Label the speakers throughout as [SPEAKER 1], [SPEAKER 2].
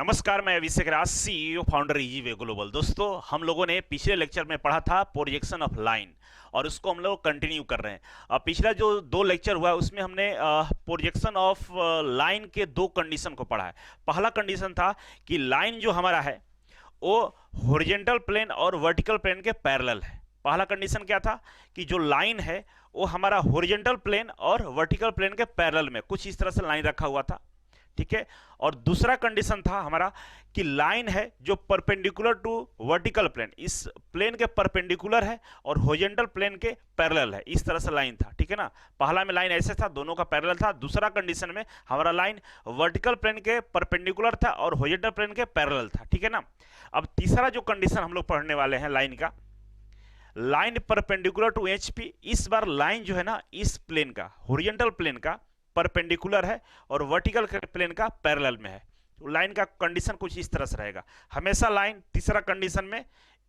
[SPEAKER 1] नमस्कार, मैं अभिषेक राज, CEO founder easy global. दोस्तों, हम लोगों ने पिछले लेक्चर में पढ़ा था प्रोजेक्शन ऑफ लाइन और उसको हम लोग कंटिन्यू कर रहे हैं। पिछला जो दो लेक्चर हुआ उसमें हमने प्रोजेक्शन ऑफ लाइन के दो कंडीशन को पढ़ा है। पहला कंडीशन था कि लाइन जो हमारा है वो हॉरिजॉन्टल प्लेन और वर्टिकल प्लेन के पैरेलल है। पहला कंडीशन क्या था कि जो लाइन है वो हमारा हॉरिजॉन्टल प्लेन और वर्टिकल प्लेन के पैरेलल में कुछ इस तरह से लाइन रखा हुआ था, ठीक है। और दूसरा कंडीशन था हमारा कि लाइन है जो परपेंडिकुलर टू वर्टिकल प्लेन, इस प्लेन के परपेंडिकुलर है और हॉरिजॉन्टल प्लेन के पैरेलल है, इस तरह से लाइन था, ठीक है ना। पहला में लाइन ऐसे था, दोनों का पैरेलल था। दूसरा कंडीशन में हमारा लाइन वर्टिकल प्लेन के परपेंडिकुलर था और हॉरिजॉन्टल प्लेन के पैरेलल था, ठीक है ना। अब तीसरा जो कंडीशन हम लोग पढ़ने वाले हैं लाइन का, लाइन परपेंडिकुलर टू एचपी। इस बार लाइन जो है ना इस प्लेन का, हॉरिजॉन्टल प्लेन का परपेंडिकुलर है और वर्टिकल प्लेन का पैरेलल में है। तो लाइन का कंडीशन कुछ इस तरह से रहेगा। हमेशा लाइन तीसरा कंडीशन में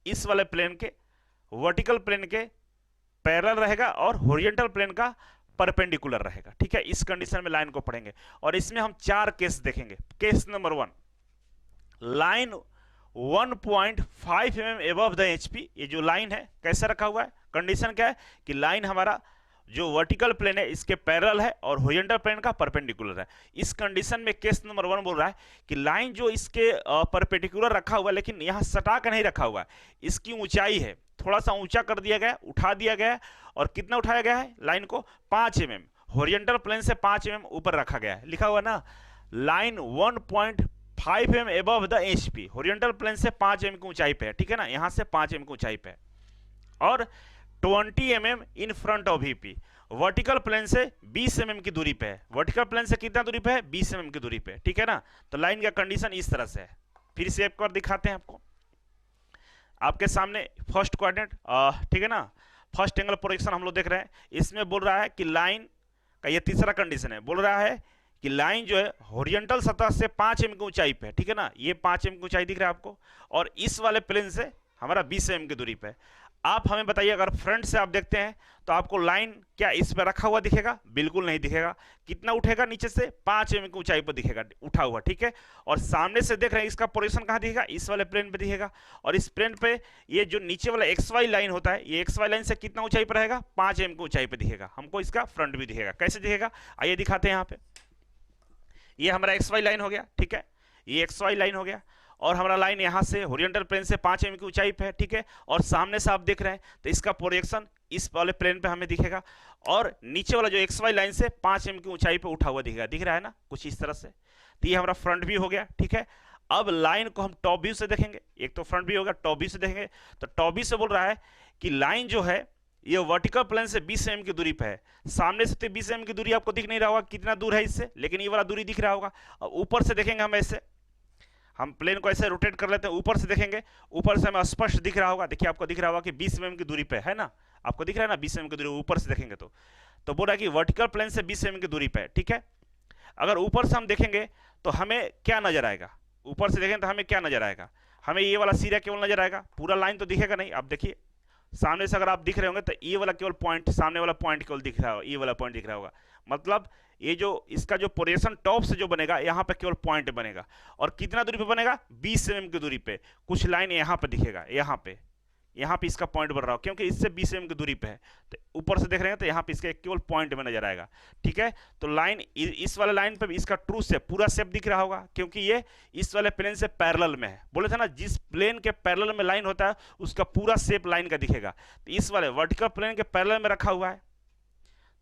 [SPEAKER 1] इस वाले प्लेन के वर्टिकल प्लेन के पैरेलल रहेगा और हॉरिजॉन्टल प्लेन का परपेंडिकुलर रहेगा, ठीक है। इस कंडीशन में लाइन को पढ़ेंगे और इसमें हम चार केस देखेंगे। Case number 1, line 1.5 mm above the HP. ये जो लाइन है कैसे रखा हुआ है, कंडीशन क्या है कि लाइन हमारा जो वर्टिकल प्लेन है इसके पैरेलल है और हॉरिजॉन्टल प्लेन का परपेंडिकुलर है। इस कंडीशन में केस नंबर 1 बोल रहा है कि लाइन जो इसके परपेंडिकुलर रखा हुआ है लेकिन यहाँ सटा कर नहीं रखा हुआ है, इसकी ऊंचाई है थोड़ा सा ऊंचा कर दिया गया, उठा दिया गया है। और कितना उठाया गया है लाइन को? 5 mm, हॉरिजॉन्टल प्लेन से 5 mm ऊपर रखा गया है। लिखा हुआ ना, line 1.5 mm above the HP, horizontal plane से 5 mm की ऊंचाई पे है, ठीक है ना, यहाँ से 5 mm की ऊंचाई पे है। और 20 mm in front of VP, vertical plane से 20 mm की दूरी पे है। वर्टिकल प्लेन से कितना दूरी पे है? 20 mm की दूरी पे, ठीक है ना। तो लाइन का कंडीशन इस तरह से है। फिर से एक बार दिखाते हैं आपको, आपके सामने फर्स्ट क्वाड्रेंट, ठीक है ना, फर्स्ट एंगल प्रोजेक्शन हम लोग देख रहे हैं। इसमें बोल रहा है कि लाइन का ये तीसरा कंडीशन है, बोल रहा है कि लाइन जो है हॉरिजॉन्टल सतह से 5 mm की ऊंचाई पे है, ठीक है ना। ये 5 mm की ऊंचाई दिख रहा है आपको और इस वाले प्लेन से हमारा 20 mm की दूरी पे है। आप हमें बताइए, अगर फ्रंट से आप देखते हैं तो आपको लाइन क्या इस पे रखा हुआ दिखेगा? बिल्कुल नहीं दिखेगा। कितना उठेगा? नीचे से 5 mm की ऊंचाई पर दिखेगा उठा हुआ, ठीक है। और सामने से देख रहे हैं इसका पोजीशन कहाँ दिखेगा? इस वाले प्लेन पे दिखेगा। और इस प्लेन पे ये जो नीचे वाला एक्स वाई लाइन होता है, ये एक्स वाई लाइन से कितना ऊंचाई पर रहेगा? 5 mm की ऊंचाई पर दिखेगा। हमको इसका फ्रंट भी दिखेगा। कैसे दिखेगा आइए दिखाते हैं। यहाँ पे ये हमारा एक्स वाई लाइन हो गया, ठीक है, ये एक्स वाई लाइन हो गया। और हमारा लाइन यहाँ से हॉरिजॉन्टल प्लेन से 5 mm की ऊंचाई पे है, ठीक है। और सामने से आप देख रहे हैं तो इसका प्रोजेक्शन इस वाले प्लेन पे हमें दिखेगा और नीचे वाला जो एक्स वाई लाइन से 5 mm की ऊंचाई पे उठा हुआ दिखेगा, दिख रहा है ना कुछ इस तरह से। तो ये हमारा फ्रंट व्यू हो गया, ठीक है। अब लाइन को हम टॉप व्यू से देखेंगे। एक तो फ्रंट व्यू होगा, टॉप व्यू से देखेंगे। तो टॉप व्यू से बोल रहा है कि लाइन जो है ये वर्टिकल प्लेन से 20 mm की दूरी पे है। सामने से तो 20 mm की दूरी आपको दिख नहीं रहा होगा कितना दूर है इससे, लेकिन ये वाला दूरी दिख रहा होगा। अब ऊपर से देखेंगे हम, ऐसे हम प्लेन को ऐसे रोटेट कर लेते हैं, ऊपर से देखेंगे, ऊपर से हमें स्पष्ट दिख रहा होगा। देखिए आपको दिख रहा होगा कि 20 mm की दूरी पे है ना, आपको दिख रहा है ना 20 mm की दूरी ऊपर से देखेंगे तो बोल रहा है कि वर्टिकल प्लेन से 20 mm की दूरी पे है, ठीक है। अगर ऊपर से हम देखेंगे तो हमें क्या नजर आएगा? ऊपर से देखेंगे तो हमें क्या नजर आएगा? हमें ये वाला सिरा केवल नजर आएगा, पूरा लाइन तो दिखेगा नहीं। आप देखिए सामने से अगर आप दिख रहे होंगे तो ये वाला केवल पॉइंट, सामने वाला पॉइंट केवल दिख रहा होगा, ये वाला पॉइंट दिख रहा होगा। मतलब ये जो इसका जो प्रोजेक्शन टॉप से जो बनेगा यहाँ पे केवल पॉइंट बनेगा। और कितना दूरी पे बनेगा? 20 mm की दूरी पे। कुछ लाइन यहाँ पे दिखेगा, यहाँ पे इसका पॉइंट बन रहा हो क्योंकि इससे 20 mm की दूरी पे है। तो ऊपर से देख रहे हैं तो यहाँ पे इसका केवल पॉइंट में नजर आएगा, ठीक है। तो लाइन इस वाले लाइन पे इसका ट्रू शेप, पूरा शेप दिख रहा होगा क्योंकि ये इस वाले प्लेन से पैरेलल में है। बोले थे ना जिस प्लेन के पैरेलल में लाइन होता है उसका पूरा शेप लाइन का दिखेगा। तो इस वाले वर्टिकल प्लेन के पैरेलल में रखा हुआ है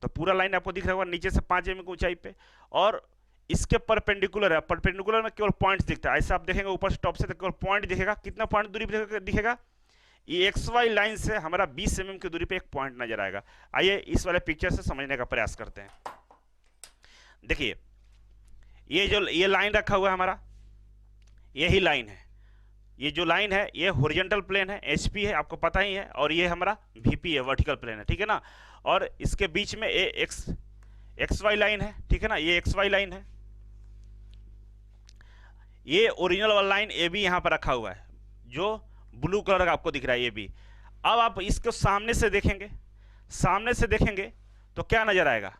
[SPEAKER 1] तो पूरा लाइन आपको दिख रहा होगा नीचे से 5 mm की ऊंचाई पे। और इसके परपेंडिकुलर है, परपेंडिकुलर में केवल पॉइंट दिखता है। ऐसे आप देखेंगे ऊपर से टॉप से तो केवल पॉइंट दिखेगा। कितना पॉइंट दूरी पे दिखेगा? ये एक्स वाई लाइन से हमारा 20 mm की दूरी पे एक पॉइंट नजर आएगा। आइए इस वाले पिक्चर से समझने का प्रयास करते हैं। देखिए ये लाइन रखा हुआ है हमारा, यही लाइन है। ये जो लाइन है ये हॉरिजॉन्टल प्लेन है, एचपी है, आपको पता ही है। और ये हमारा वीपी है, वर्टिकल प्लेन है, ठीक है ना। और इसके बीच में ये एक्स वाई लाइन है, ठीक है ना, ये एक्स वाई लाइन है। ये ओरिजिनल वाला लाइन ए बी यहाँ पर रखा हुआ है जो ब्लू कलर का आपको दिख रहा है, ये भी। अब आप इसको सामने से देखेंगे, सामने से देखेंगे तो क्या नजर आएगा?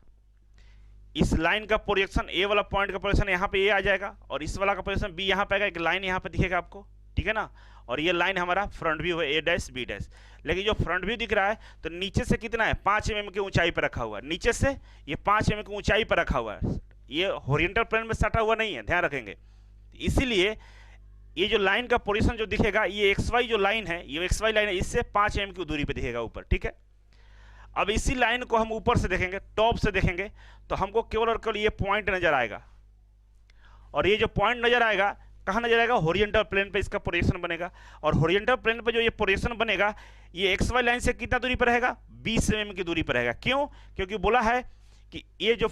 [SPEAKER 1] इस लाइन का प्रोजेक्शन, ए वाला पॉइंट का प्रोजेक्शन यहाँ पे ए आ जाएगा और इस वाला का प्रोजेक्शन बी यहाँ पे आएगा, एक लाइन यहाँ पे दिखेगा आपको, ठीक है ना। और ये लाइन हमारा फ्रंट व्यू है, ए डैश बी डैश। लेकिन जो फ्रंट व्यू दिख रहा है तो नीचे से कितना है, 5 mm की ऊंचाई पर रखा हुआ है, नीचे से ये 5 mm की ऊंचाई पर रखा हुआ है, ये होरिजेंटल प्लेन में सटा हुआ नहीं है, ध्यान रखेंगे। इसीलिए ये जो लाइन का पोजीशन जो दिखेगा, ये एक्स वाई जो लाइन है, ये एक्स वाई लाइन है, इससे 5 mm की दूरी पे दिखेगा ऊपर, ठीक है। अब इसी लाइन को हम ऊपर से देखेंगे, टॉप से देखेंगे, तो हमको केवल और केवल ये पॉइंट नजर आएगा। और ये जो पॉइंट नजर आएगा कहाँ नजर आएगा, होरिजेंटल प्लेन पे इसका प्रोजेक्शन बनेगा। और होरिजेंटल प्लेन पे जो ये प्रोजेक्शन बनेगा, ये एक्स वाई लाइन से कितना दूरी पर रहेगा, 20 mm की दूरी पर रहेगा। क्यों, क्योंकि बोला है कि ये जो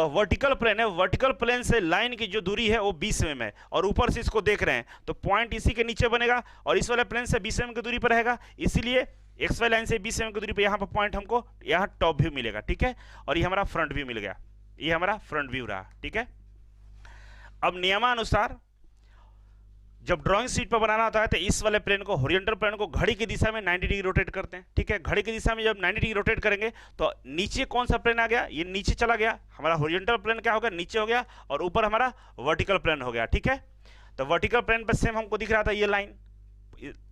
[SPEAKER 1] वर्टिकल प्लेन है, वर्टिकल प्लेन से लाइन की जो दूरी है वो 20 mm है, और ऊपर से इसको देख रहे हैं तो पॉइंट इसी के नीचे बनेगा और इस वाले प्लेन से 20 mm की दूरी पर रहेगा। इसीलिए एक्स वाई लाइन से 20 mm की दूरी पर यहाँ पर पॉइंट हमको यहाँ टॉप व्यू मिलेगा, ठीक है। और ये हमारा फ्रंट व्यू मिल गया, ये हमारा फ्रंट व्यू रहा, ठीक है। अब नियमानुसार जब ड्राइंग शीट पर बनाना होता है तो इस वाले प्लेन को, होरिजेंटल प्लेन को घड़ी की दिशा में 90 डिग्री रोटेट करते हैं, ठीक है। घड़ी की दिशा में जब 90 डिग्री रोटेट करेंगे तो नीचे कौन सा प्लेन आ गया, ये नीचे चला गया, हमारा होरिजेंटल प्लेन क्या हो गया, नीचे हो गया, और ऊपर हमारा वर्टिकल प्लेन हो गया, ठीक है। तो वर्टिकल प्लेन पर सेम हमको दिख रहा था ये लाइन,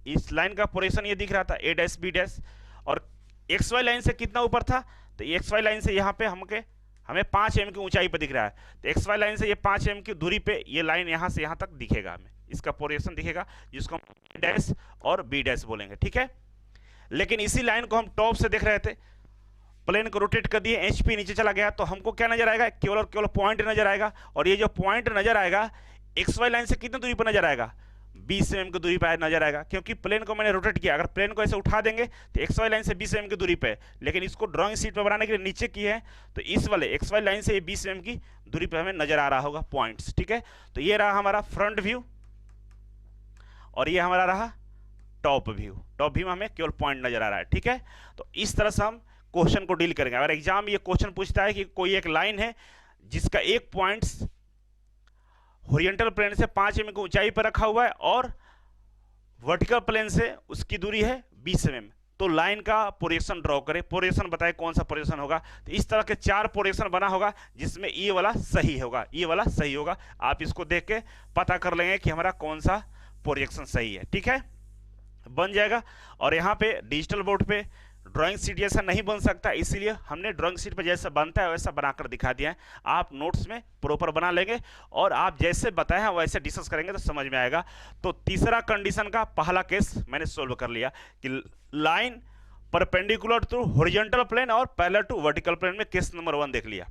[SPEAKER 1] इस लाइन का पोजीशन ये दिख रहा था, ए डैश बी डैश। और एक्स वाई लाइन से कितना ऊपर था, तो एक्स वाई लाइन से यहाँ पे हमें 5 mm की ऊंचाई पर दिख रहा है। तो एक्स वाई लाइन से ये 5 mm की दूरी पे ये लाइन यहाँ से यहाँ तक दिखेगा, हमें इसका प्रोजेक्शन दिखेगा, जिसको हम डैश और बी डैश बोलेंगे, ठीक है। लेकिन इसी लाइन को हम टॉप से देख रहे थे, प्लेन को रोटेट कर दिए, एचपी नीचे चला गया, तो हमको क्या नजर आएगा, केवल और केवल पॉइंट नजर आएगा। और ये जो पॉइंट नजर आएगा एक्स वाई लाइन से कितनी दूरी पर नजर आएगा, 20 mm की दूरी पर नजर आएगा, क्योंकि प्लेन को मैंने रोटेट किया। अगर प्लेन को ऐसे उठा देंगे तो एक्स वाई लाइन से 20 mm की दूरी पे, लेकिन इसको ड्राइंग शीट पे बनाने के लिए नीचे की है, तो इस वाले एक्स वाई लाइन से ये 20 mm की दूरी पे हमें नजर आ रहा होगा पॉइंट्स, ठीक है। तो ये रहा हमारा फ्रंट व्यू और ये हमारा रहा टॉप व्यू। टॉप व्यू में हमें केवल पॉइंट नजर आ रहा है, ठीक है। तो इस तरह से हम क्वेश्चन को डील करेंगे। अगर एग्जाम ये क्वेश्चन पूछता है कि कोई एक लाइन है जिसका एक पॉइंट होरिजेंटल प्लेन से 5 mm की ऊंचाई पर रखा हुआ है और वर्टिकल प्लेन से उसकी दूरी है 20 mm, तो लाइन का प्रोजेक्शन ड्रॉ करें। प्रोजेक्शन बताए कौन सा प्रोजेक्शन होगा, तो इस तरह के 4 प्रोजेक्शन बना होगा जिसमें ये वाला सही होगा, ये वाला सही होगा। आप इसको देख के पता कर लेंगे कि हमारा कौन सा प्रोजेक्शन सही है, ठीक है, बन जाएगा। और यहाँ पे डिजिटल बोर्ड पे ड्राइंग शीट जैसा नहीं बन सकता, इसीलिए हमने ड्राइंग शीट पर जैसा बनता है वैसा बनाकर दिखा दिया है। आप नोट्स में प्रॉपर बना लेंगे और आप जैसे बताए हैं वैसे डिस्कस करेंगे तो समझ में आएगा। तो तीसरा कंडीशन का पहला केस मैंने सोल्व कर लिया कि line perpendicular to horizontal plane और पैरेलल टू वर्टिकल प्लेन में केस नंबर 1 देख लिया।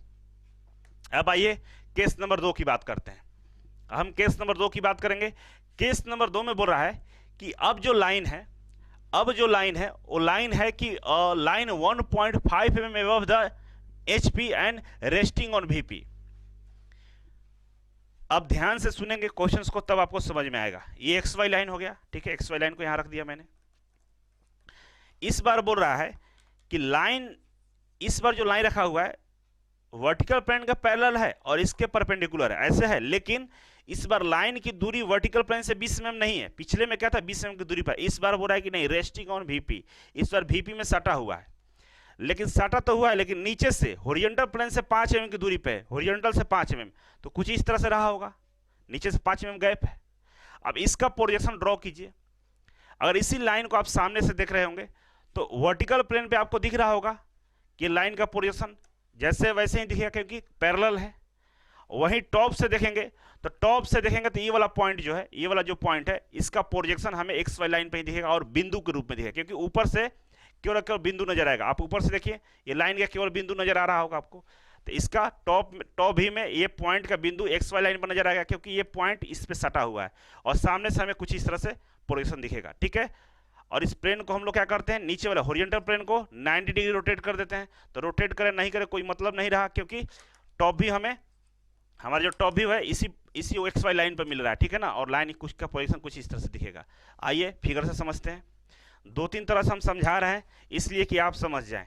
[SPEAKER 1] अब आइए केस नंबर 2 की बात करते हैं। हम केस नंबर 2 की बात करेंगे। केस नंबर 2 में बोल रहा है कि अब जो लाइन है वो लाइन है कि line 1.5 mm above the HP and resting on VP। अब ध्यान से सुनेंगे क्वेश्चंस को तब आपको समझ में आएगा। ये एक्स वाई लाइन हो गया, ठीक है, एक्स वाई लाइन को यहां रख दिया मैंने। इस बार बोल रहा है कि लाइन, इस बार जो लाइन रखा हुआ है वर्टिकल प्लेन का पैरेलल है और इसके परपेंडिकुलर है, ऐसे है। लेकिन इस बार लाइन की दूरी वर्टिकल प्लेन से 20 mm नहीं है, पिछले में क्या था 20 mm की दूरी पर। इस बार बोल रहा है कि नहीं, रेस्टिंग ऑन VP, इस बार VP में सटा हुआ है। लेकिन सटा तो हुआ है, लेकिन नीचे से हॉरिजॉन्टल प्लेन से 5 mm की दूरी पे है, हॉरिजॉन्टल से 5 mm, तो कुछ इस तरह से रहा होगा, नीचे से 5 mm गैप है। अब इसका प्रोजेक्शन ड्रॉ कीजिए। अगर इसी लाइन को आप सामने से देख रहे होंगे तो वर्टिकल प्लेन पे आपको दिख रहा होगा कि लाइन का प्रोजेक्शन जैसे वैसे ही दिखेगा क्योंकि पैरेलल है। वहीं टॉप से देखेंगे तो ये वाला पॉइंट जो है, ये वाला जो पॉइंट है, इसका प्रोजेक्शन हमें एक्स वाई लाइन पे ही दिखेगा और बिंदु के रूप में दिखेगा, क्योंकि ऊपर से केवल बिंदु नजर आएगा। आप ऊपर से देखिए, ये लाइन का केवल बिंदु नजर आ रहा होगा आपको, तो इसका टॉप भी में ये पॉइंट का बिंदु एक्स वाई लाइन पर नजर आएगा, क्योंकि ये पॉइंट इस पे सटा हुआ है और सामने से हमें कुछ इस तरह से प्रोजेक्शन दिखेगा, ठीक है। और इस प्लेन को हम लोग क्या करते हैं, नीचे वाले हॉरिजॉन्टल प्लेन को 90 डिग्री रोटेट कर देते हैं। तो रोटेट करें नहीं करें कोई मतलब नहीं रहा, क्योंकि टॉप भी हमें, हमारा जो टॉप व्यू है इसी एक्स वाई लाइन पर मिल रहा है, ठीक है ना। और लाइन कुछ का पोजीशन कुछ इस तरह से दिखेगा। आइए फिगर से समझते हैं। 2-3 तरह से हम समझा रहे हैं इसलिए कि आप समझ जाएं।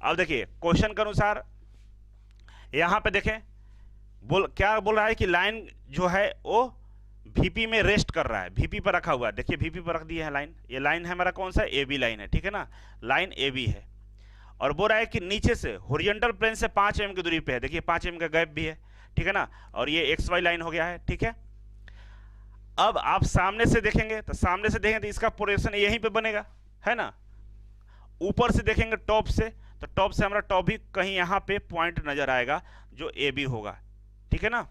[SPEAKER 1] अब देखिए क्वेश्चन के अनुसार यहाँ पे देखें, क्या बोल रहा है कि लाइन जो है वो VP में रेस्ट कर रहा है, VP पर रखा हुआ है। देखिए VP पर रख दिया है लाइन, ये लाइन है हमारा कौन सा, AB लाइन है, ठीक है ना, लाइन AB है। और बोल रहा है कि नीचे से हॉरिजॉन्टल प्लेन से 5 mm की दूरी पे है, देखिए 5 mm का गैप भी है, ठीक है ना, और ये एक्स वाई लाइन हो गया है, ठीक है। अब आप सामने से देखेंगे तो इसका प्रोजेक्शन यहीं पे बनेगा, है ना। ऊपर से देखेंगे टॉप से, तो टॉप से हमारा टॉप भी कहीं यहाँ पे पॉइंट नजर आएगा जो ए बी होगा, ठीक है ना।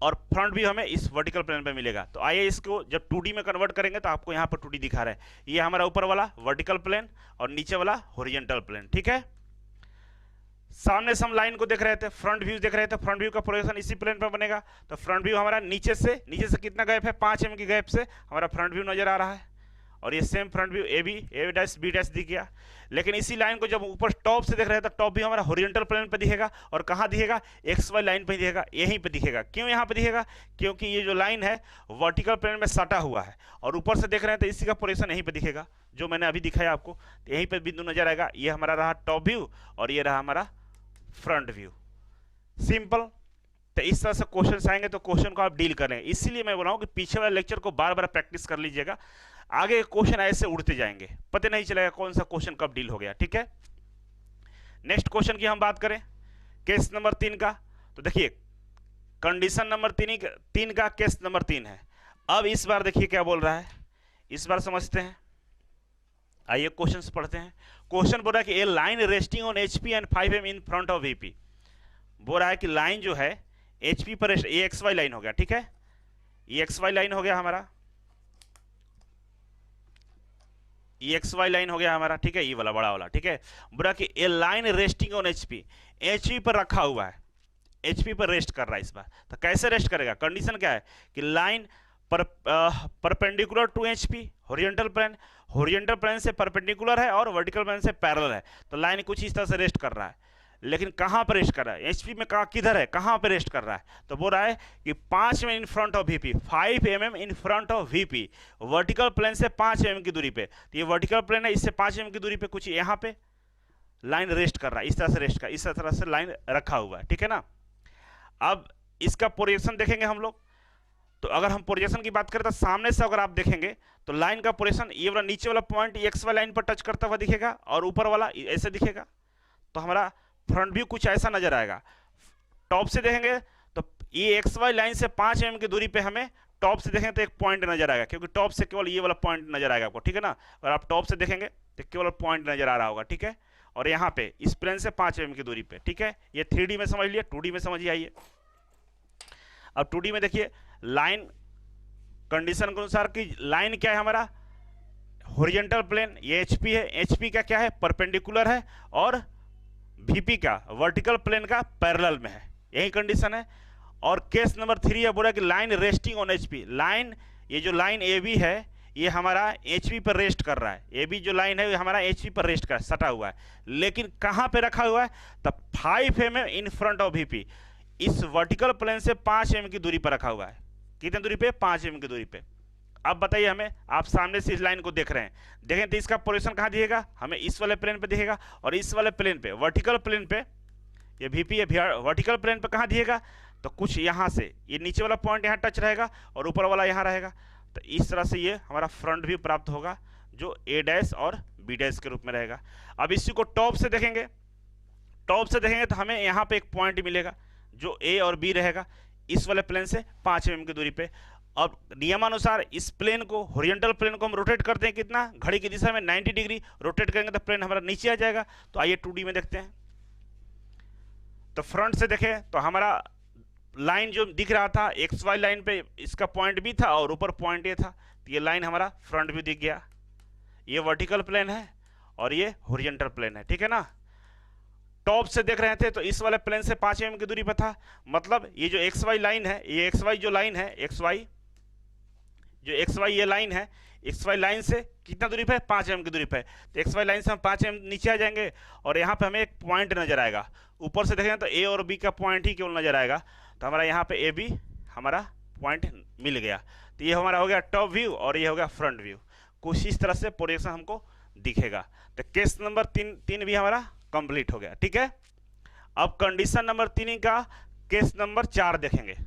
[SPEAKER 1] और फ्रंट भी हमें इस वर्टिकल प्लेन पे मिलेगा। तो आइए इसको जब 2D में कन्वर्ट करेंगे तो आपको यहाँ पर 2D दिखा रहा है, ये हमारा ऊपर वाला वर्टिकल प्लेन और नीचे वाला हॉरिजॉन्टल प्लेन, ठीक है। सामने से हम लाइन को देख रहे थे, फ्रंट व्यू देख रहे थे, फ्रंट व्यू का प्रोजेक्शन इसी प्लेन पर बनेगा। तो फ्रंट व्यू हमारा नीचे से कितना गैप है, 5 mm की गैप से हमारा फ्रंट व्यू नजर आ रहा है, और ये सेम फ्रंट व्यू ए डैश बी डैश दिख गया। लेकिन इसी लाइन को जब ऊपर टॉप से देख रहे हैं तो टॉप भी हमारा हॉरिजॉन्टल प्लेन पे दिखेगा, और कहाँ दिखेगा, एक्स वाई लाइन पे दिखेगा, यहीं पे दिखेगा। क्यों यहाँ पे दिखेगा, क्योंकि ये जो लाइन है वर्टिकल प्लेन में सटा हुआ है, और ऊपर से देख रहे हैं तो इसी का प्रोजेक्शन यहीं पे दिखेगा, जो मैंने अभी दिखाया आपको। तो यहीं पे बिंदु नजर आएगा, ये हमारा रहा टॉप व्यू और ये रहा हमारा फ्रंट व्यू। सिंपल। तो इस तरह से क्वेश्चन आएंगे तो क्वेश्चन को आप डील करें, इसीलिए मैं बोल रहा हूँ कि पीछे वाले लेक्चर को बार बार प्रैक्टिस कर लीजिएगा, आगे क्वेश्चन ऐसे उड़ते जाएंगे, पता नहीं चलेगा कौन सा क्वेश्चन कब डील हो गया, ठीक है। नेक्स्ट क्वेश्चन की हम बात करें, केस नंबर 3 का। तो देखिए कंडीशन नंबर 3 का केस नंबर 3 है। अब इस बार देखिए क्या बोल रहा है, इस बार समझते हैं। आइए क्वेश्चन से पढ़ते हैं। क्वेश्चन बोल रहा है कि a line resting on HP and 5 mm in front of VP। बोल रहा है कि लाइन जो है HP पर रेस्ट, ये XY लाइन हो गया, ठीक है, ये XY लाइन हो गया हमारा, ये XY लाइन हो गया हमारा, ठीक है, ये वाला बड़ा वाला, ठीक है। बोला कि a line resting on HP पर रखा हुआ है, HP पर रेस्ट कर रहा है इस बार। तो कैसे रेस्ट करेगा, कंडीशन क्या है कि line perpendicular to HP, horizontal plane से परपेंडिकुलर है और वर्टिकल प्लेन से पैरेलल है। तो लाइन कुछ इस तरह से रेस्ट कर रहा है, लेकिन कहां पर रेस्ट कर रहा है, HP में किधर है, कहां पर रेस्ट कर रहा है। तो बोल रहा है कि 5 mm in front of VP, 5 mm in front of VP, vertical plane से 5 mm की दूरी पे। तो ये वर्टिकल प्लेन है, इससे 5 mm की दूरी पे कुछ यहाँ पे लाइन रेस्ट कर रहा है, इस तरह से रेस्ट कर, इस तरह से लाइन रखा हुआ है, ठीक है ना। अब इसका प्रोजेक्शन देखेंगे हम लोग। तो अगर हम प्रोजेक्शन की बात करें तो सामने से अगर आप देखेंगे तो लाइन का प्रोजेक्शन ये वाला नीचे वाला पॉइंट XY लाइन पर टच करता हुआ दिखेगा, और ऊपर वाला ऐसे दिखेगा। तो हमारा फ्रंट व्यू कुछ ऐसा नजर आएगा। टॉप से देखेंगे तो ये XY लाइन से 5 mm की दूरी पे हमें टॉप से देखेंगे तो एक पॉइंट नजर आएगा, क्योंकि टॉप से केवल ये वाला पॉइंट नजर आएगा आपको, ठीक है ना। अगर आप टॉप से देखेंगे तो केवल पॉइंट नजर आ रहा होगा, ठीक है। और यहाँ पे इस प्लेन से 5 mm की दूरी पे, ठीक है। ये 3D में समझ लिया, 2D में समझिए। आइए अब 2D में देखिए, लाइन कंडीशन के अनुसार कि लाइन क्या है हमारा, हॉरिजॉन्टल प्लेन, ये HP है, HP का क्या है, परपेंडिकुलर है, और VP का वर्टिकल प्लेन का पैरेलल में है, यही कंडीशन है। और केस नंबर 3 है, बोला कि line resting on HP, line ये जो लाइन AB है ये हमारा HP पर रेस्ट कर रहा है, AB जो लाइन है ये हमारा HP पर रेस्ट कर सटा हुआ है, लेकिन कहाँ पे रखा हुआ है, तो 5 mm in front of VP, इस वर्टिकल प्लेन से 5 mm की दूरी पर रखा हुआ है। कितनी दूरी पे, 5 mm की दूरी पे। अब बताइए हमें, आप सामने से इस लाइन को देख रहे हैं, देखें तो इसका पोजीशन कहाँ दिखेगा, हमें इस वाले प्लेन पे दिखेगा, और इस वाले प्लेन पे वर्टिकल प्लेन पे ये VP है, वर्टिकल प्लेन पे कहाँ दिखेगा, तो कुछ यहाँ से ये नीचे वाला पॉइंट यहाँ टच रहेगा और ऊपर वाला यहाँ रहेगा। तो इस तरह से ये हमारा फ्रंट व्यू प्राप्त होगा, जो A डैश और B डैश के रूप में रहेगा। अब इसी को टॉप से देखेंगे, तो हमें यहाँ पे एक पॉइंट मिलेगा जो A और B रहेगा, इस वाले प्लेन से 5 mm की दूरी पे। अब नियमानुसार इस प्लेन को, हॉरिजॉन्टल प्लेन को हम रोटेट करते हैं कितना, घड़ी की दिशा में 90 डिग्री रोटेट करेंगे तो प्लेन हमारा नीचे आ जाएगा। तो आइए 2D में देखते हैं। तो फ्रंट से देखें तो हमारा लाइन जो दिख रहा था XY लाइन पे, इसका पॉइंट B था और ऊपर पॉइंट A था, तो ये लाइन हमारा फ्रंट व्यू दिख गया। ये वर्टिकल प्लेन है और ये हॉरिजॉन्टल प्लेन है, ठीक है ना। टॉप से देख रहे थे तो इस वाले प्लेन से 5 mm की दूरी पर था, मतलब ये जो XY लाइन है, ये XY जो लाइन है, XY ये लाइन है, XY लाइन से कितना दूरी पे, 5 mm की दूरी पे। तो XY लाइन से हम 5 mm नीचे आ जाएंगे, और यहाँ पे हमें एक पॉइंट नजर आएगा। ऊपर से देखेंगे तो A और B का पॉइंट ही केवल नजर आएगा, तो हमारा यहाँ पे AB हमारा पॉइंट मिल गया। तो ये हमारा हो गया टॉप व्यू और ये हो गया फ्रंट व्यू। कुछ इस तरह से प्रोजेक्शन हमको दिखेगा। तो केस नंबर 3 भी हमारा कंप्लीट हो गया, ठीक है। अब कंडीशन नंबर 3 का केस नंबर 4 देखेंगे।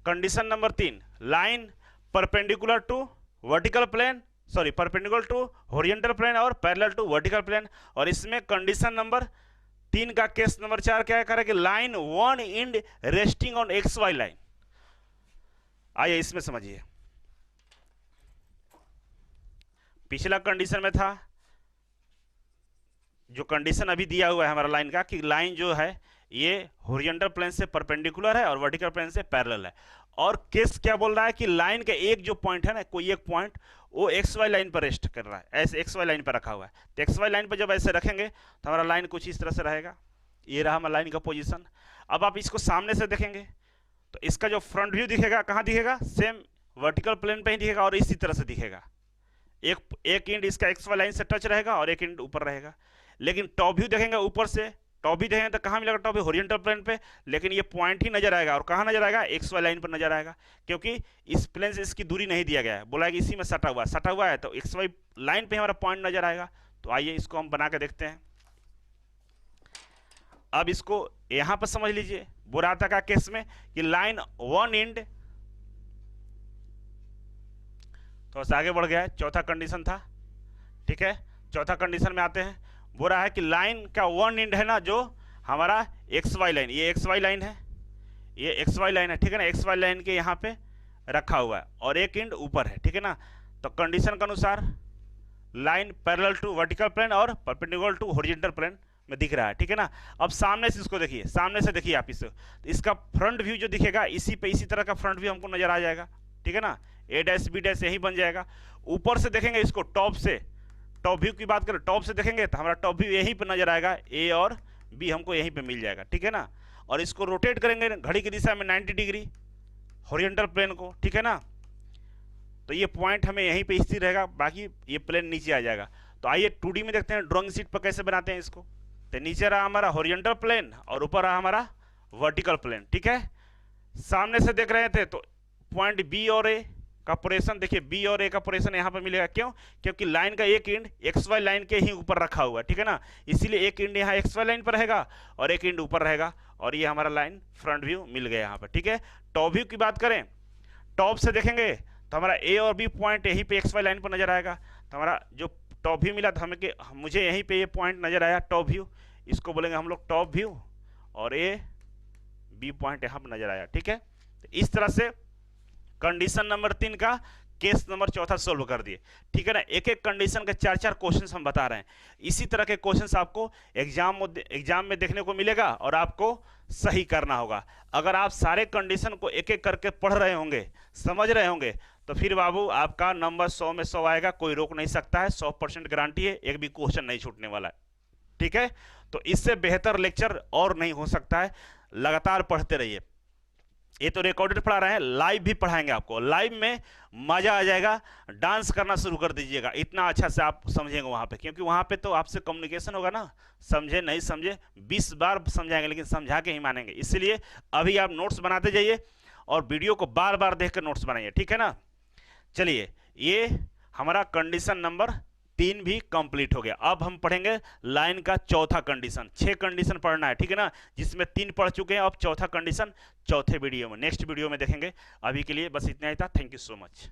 [SPEAKER 1] Condition number 3, line perpendicular to vertical plane sorry perpendicular to horizontal plane और पैरेलल टू वर्टिकल प्लेन। और इसमें कंडीशन नंबर 3 का केस नंबर 4 क्या करें कि line one end resting on X Y line. आइए इसमें समझिए, पिछला कंडीशन में था, जो कंडीशन अभी दिया हुआ है हमारा लाइन का कि लाइन जो है ये हॉरिजॉन्टल प्लेन से परपेंडिकुलर है और वर्टिकल प्लेन से पैरेलल है। और केस क्या बोल रहा है कि लाइन का एक जो पॉइंट है ना, कोई एक पॉइंट वो एक्स वाई लाइन पर रेस्ट कर रहा है, ऐसे एक्स वाई लाइन पर रखा हुआ है। तो एक्स वाई लाइन पर जब ऐसे रखेंगे तो हमारा लाइन कुछ इस तरह से रहेगा। ये रहा हमारा लाइन का पोजीशन। अब आप इसको सामने से देखेंगे तो इसका जो फ्रंट व्यू दिखेगा कहाँ दिखेगा, सेम वर्टिकल प्लेन पे ही दिखेगा और इसी तरह से दिखेगा। एक एंड इसका एक्स वाई लाइन से टच रहेगा और एक एंड ऊपर रहेगा। लेकिन टॉप व्यू देखेंगे ऊपर से, टॉप व्यू देखेंगे तो कहाँ मिलेगा, टॉप व्यू हॉरिजॉन्टल प्लेन पे, लेकिन ये पॉइंट ही नजर आएगा। और कहाँ नजर आएगा, एक्स वाई लाइन पर नजर आएगा, क्योंकि इस प्लेन से इसकी दूरी नहीं दिया गया है, बोला है कि इसी में सटा हुआ है तो एक्स वाई लाइन पे हमारा पॉइंट नजर आएगा। तो आइए इसको हम बना के देखते हैं। अब इसको यहां पर समझ लीजिए, बुराता का केस में कि लाइन वन एंड, थोड़ा सा आगे बढ़ गया है, चौथा कंडीशन था, ठीक है। चौथा कंडीशन में आते हैं, बोल रहा है कि लाइन का वन एंड है ना जो हमारा एक्स वाई लाइन, ये एक्स वाई लाइन है, ये एक्स वाई लाइन है, ठीक है ना। एक्स वाई लाइन के यहाँ पे रखा हुआ है और एक एंड ऊपर है, ठीक है ना। तो कंडीशन के अनुसार line parallel to vertical plane और परपेंडिकुलर टू हॉरिजॉन्टल प्लेन में दिख रहा है, ठीक है ना। अब सामने से इसको देखिए, सामने से देखिए आप इसको, तो इसका फ्रंट व्यू जो दिखेगा इसी पे इसी तरह का फ्रंट व्यू हमको नजर आ जाएगा, ठीक है ना। ए डैश बी डैश यही बन जाएगा। ऊपर से देखेंगे इसको, टॉप से, टॉप व्यू की बात करें, टॉप से देखेंगे तो हमारा टॉप व्यू यहीं पे नजर आएगा, ए और बी हमको यहीं पे मिल जाएगा, ठीक है ना। और इसको रोटेट करेंगे घड़ी की दिशा में 90 डिग्री हॉरिजॉन्टल प्लेन को, ठीक है ना। तो ये पॉइंट हमें यहीं पे स्थिर रहेगा, बाकी ये प्लेन नीचे आ जाएगा। तो आइए 2D में देखते हैं ड्राइंग शीट पर कैसे बनाते हैं इसको। तो नीचे रहा हमारा हॉरिजॉन्टल प्लेन और ऊपर रहा हमारा वर्टिकल प्लेन, ठीक है। सामने से देख रहे थे तो पॉइंट बी और ए का पोजीशन देखिए, बी और ए का पोजीशन यहाँ पर मिलेगा, क्यों, क्योंकि लाइन का एक एंड एक्स वाई लाइन के ही ऊपर रखा हुआ है, ठीक है ना। इसीलिए एक एंड यहाँ एक्स वाई लाइन पर रहेगा और एक एंड ऊपर रहेगा, और ये हमारा लाइन फ्रंट व्यू मिल गया यहाँ पर, ठीक है। टॉप व्यू की बात करें, टॉप से देखेंगे तो हमारा ए और बी पॉइंट यहीं पे एक्स वाई लाइन पर नजर आएगा। तो हमारा जो टॉप व्यू मिला था हमें कि मुझे यहीं पे ये पॉइंट नजर आया टॉप व्यू, इसको बोलेंगे हम लोग टॉप व्यू, और ए बी पॉइंट यहाँ पर नजर आया, ठीक है। तो इस तरह से कंडीशन नंबर 3 का केस नंबर 4 सोल्व कर दिए, ठीक है ना। एक एक कंडीशन के 4-4 क्वेश्चंस हम बता रहे हैं। इसी तरह के क्वेश्चंस आपको एग्जाम में देखने को मिलेगा और आपको सही करना होगा। अगर आप सारे कंडीशन को एक एक करके पढ़ रहे होंगे, समझ रहे होंगे, तो फिर बाबू आपका नंबर 100 में 100 आएगा, कोई रोक नहीं सकता है, 100% गारंटी है, एक भी क्वेश्चन नहीं छूटने वाला है, ठीक है। तो इससे बेहतर लेक्चर और नहीं हो सकता है, लगातार पढ़ते रहिए। ये तो रिकॉर्डेड पढ़ा रहे हैं, लाइव भी पढ़ाएंगे आपको, लाइव में मजा आ जाएगा, डांस करना शुरू कर दीजिएगा, इतना अच्छा से आप समझेंगे वहां पे, क्योंकि वहां पे तो आपसे कम्युनिकेशन होगा ना, समझे नहीं समझे 20 बार समझाएंगे लेकिन समझा के ही मानेंगे। इसलिए अभी आप नोट्स बनाते जाइए और वीडियो को बार बार देख कर नोट्स बनाइए, ठीक है ना। चलिए, ये हमारा कंडीशन नंबर 3 भी कंप्लीट हो गया। अब हम पढ़ेंगे लाइन का चौथा कंडीशन। 6 कंडीशन पढ़ना है, ठीक है ना, जिसमें 3 पढ़ चुके हैं, अब चौथा कंडीशन चौथे वीडियो में, नेक्स्ट वीडियो में देखेंगे। अभी के लिए बस इतना ही था। Thank you so much.